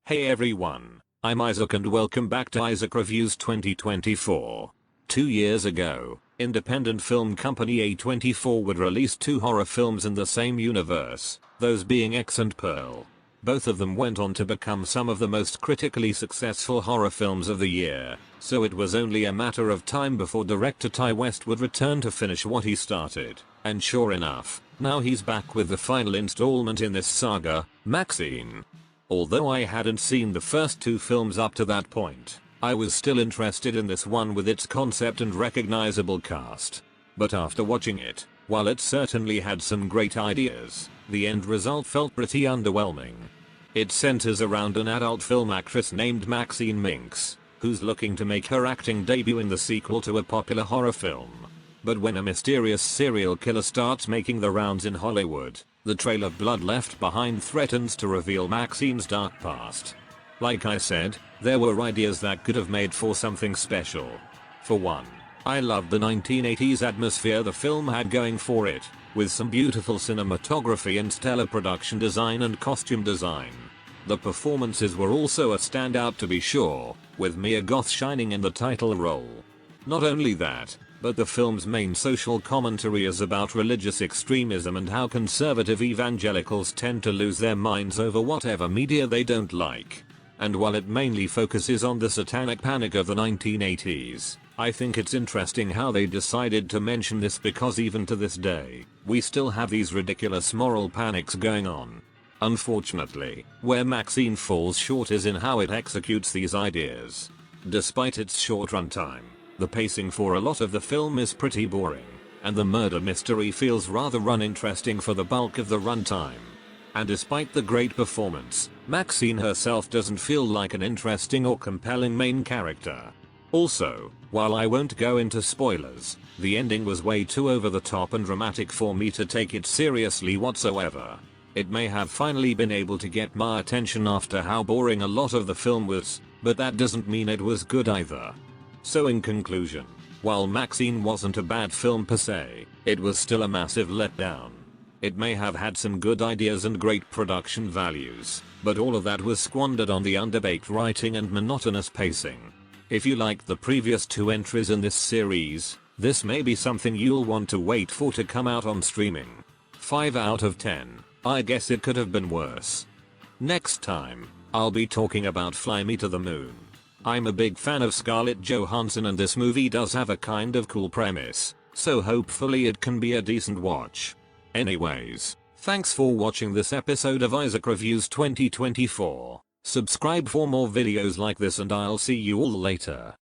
Hey everyone, I'm Isaac and welcome back to Isaac Reviews 2024. 2 years ago, independent film company A24 would release 2 horror films in the same universe, those being X and Pearl. Both of them went on to become some of the most critically successful horror films of the year, so it was only a matter of time before director Ty West would return to finish what he started, and sure enough, now he's back with the final installment in this saga, Maxxxine. Although I hadn't seen the first 2 films up to that point, I was still interested in this one with its concept and recognizable cast. But after watching it, while it certainly had some great ideas, the end result felt pretty underwhelming. It centers around an adult film actress named Maxxine Minx, who's looking to make her acting debut in the sequel to a popular horror film. But when a mysterious serial killer starts making the rounds in Hollywood, the trail of blood left behind threatens to reveal Maxxine's dark past. Like I said, there were ideas that could have made for something special. For one, I loved the 1980s atmosphere the film had going for it, with some beautiful cinematography and stellar production design and costume design. The performances were also a standout to be sure, with Mia Goth shining in the title role. Not only that, but the film's main social commentary is about religious extremism and how conservative evangelicals tend to lose their minds over whatever media they don't like. And while it mainly focuses on the satanic panic of the 1980s, I think it's interesting how they decided to mention this because even to this day, we still have these ridiculous moral panics going on. Unfortunately, where Maxxxine falls short is in how it executes these ideas. Despite its short runtime, the pacing for a lot of the film is pretty boring, and the murder mystery feels rather uninteresting for the bulk of the runtime. And despite the great performance, Maxxxine herself doesn't feel like an interesting or compelling main character. Also, while I won't go into spoilers, the ending was way too over the top and dramatic for me to take it seriously whatsoever. It may have finally been able to get my attention after how boring a lot of the film was, but that doesn't mean it was good either. So in conclusion, while Maxxxine wasn't a bad film per se, it was still a massive letdown. It may have had some good ideas and great production values, but all of that was squandered on the underbaked writing and monotonous pacing. If you liked the previous 2 entries in this series, this may be something you'll want to wait for to come out on streaming. 5 out of 10, I guess it could have been worse. Next time, I'll be talking about Fly Me to the Moon. I'm a big fan of Scarlett Johansson and this movie does have a kind of cool premise, so hopefully it can be a decent watch. Anyways, thanks for watching this episode of Isaac Reviews 2024. Subscribe for more videos like this and I'll see you all later.